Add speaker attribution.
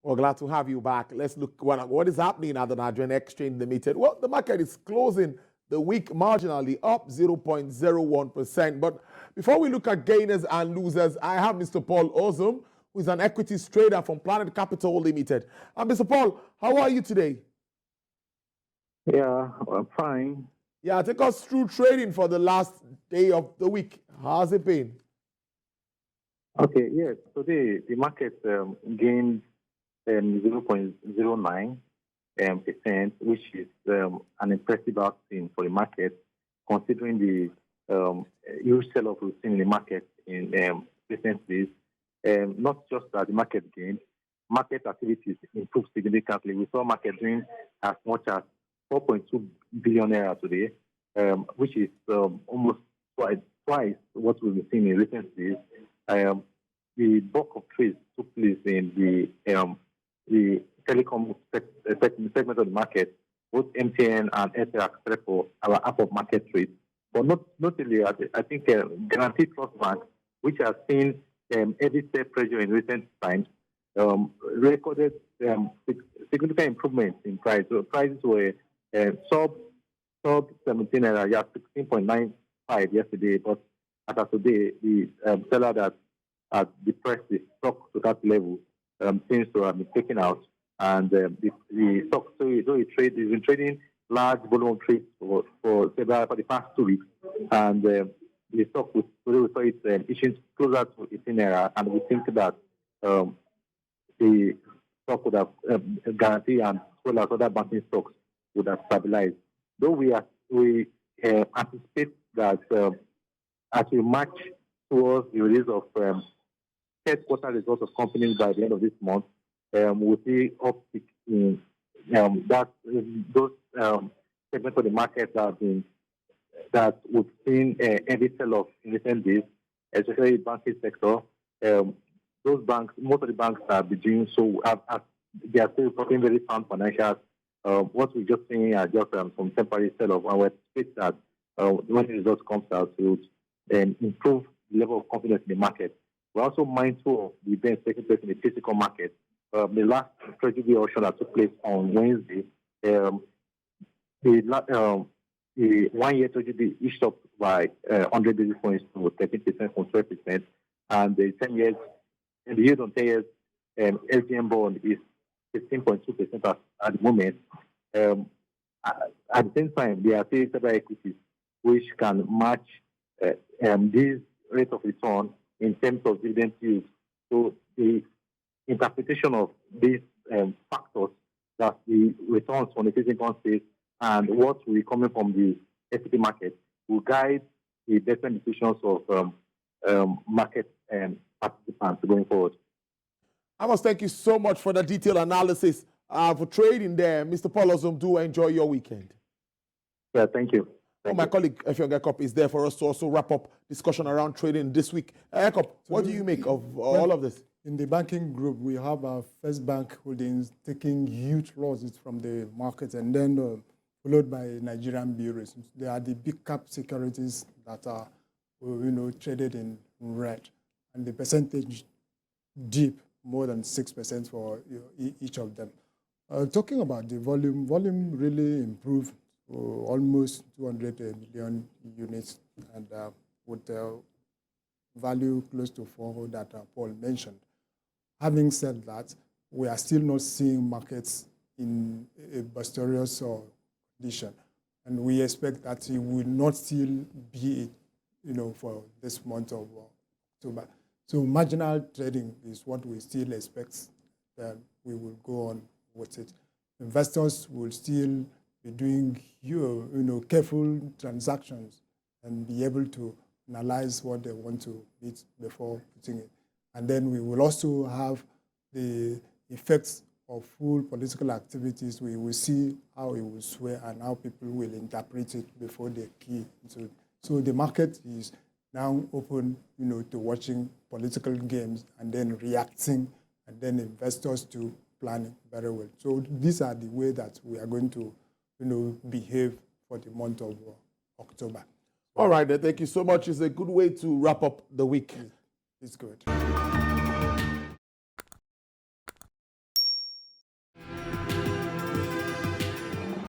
Speaker 1: Well, glad to have you back. Let's look what is happening at the Nigerian Exchange Limited. Well, the market is closing the week marginally up 0.01%. But before we look at gainers and losers, I have Mr. Paul Ozum, who is an equities trader from Planet Capital Limited. And Mr. Paul, how are you today?
Speaker 2: Yeah, I'm fine.
Speaker 1: Yeah, take us through trading for the last day of the week. How's it been?
Speaker 2: Okay, yes. Today, the market gained 0.09%, which is an impressive outcome for the market, considering the huge sell-off we've seen in the market in recent days. Not just that the market gained, market activities improved significantly. We saw market doing as much as 4.2 billion naira today, which is almost twice what we've been seeing in recent days. The bulk of trades took place in the telecom segment of the market. Both MTN and Airtel accept for our app of market trades. But notably, I think Guaranteed Trust Bank, which has seen heavy sell pressure in recent times, recorded significant improvements in price. So prices were sub 17 naira, 16.95 yesterday. But as of today, the seller that has depressed the stock to that level seems to have been taken out. And the stock, so it has been trading large volume of trades for the past 2 weeks. And the stock, today we saw it issuing closer to 18 naira. And we think that the stock would have guaranteed, and as well as other banking stocks would have stabilized. Though we anticipate that as we march towards the release of third quarter results of companies by the end of this month, we'll see uptick in those segments of the market that we've seen heavy sell-off in recent days, especially the banking sector. Those banks, most of the banks have been doing so. They are still reporting very sound financials. What we're just seeing are just some temporary sell-off, and we expect that when the results comes out, it will improve the level of confidence in the market. We're also mindful of the events taking place in the physical market. The last treasury auction that took place on Wednesday, the 1 year treasury issued up by 100 basis points to 13% from 12%, and the 10 years, and the yield on 10 years LTM bond is 15.2% at the moment. At the same time, there are several equities which can match these rates of return in terms of dividend yield. So the interpretation of these factors, that the returns from the physical space and what will be coming from the equity market, will guide the investment decisions of market participants going forward.
Speaker 1: I must thank you so much for the detailed analysis for trading there. Mr. Paul Ozum, do enjoy your weekend.
Speaker 2: Yeah, thank you.
Speaker 1: My colleague Effiong Ekop is there for us to also wrap up discussion around trading this week. Ekop, what do you make of all of this?
Speaker 3: In the banking group, we have our First Bank Holdings taking huge losses from the market, and then followed by Nigerian bureaus. They are the big cap securities that are traded in red, and the percentage deep more than 6% for each of them. Talking about the volume really improved to almost 200 million units, and with the value close to 4 that Paul mentioned. Having said that, we are still not seeing markets in a boisterous condition, and we expect that it will not still be, for this month of October. So marginal trading is what we still expect that we will go on with it. Investors will still be doing careful transactions and be able to analyze what they want to beat before putting it. And then we will also have the effects of full political activities. We will see how it will sway and how people will interpret it before they key into it. So the market is now open, to watching political games and then reacting, and then investors to planning very well. So these are the way that we are going to, behave for the month of October.
Speaker 1: All right, then, thank you so much. It's a good way to wrap up the week.
Speaker 3: It's good.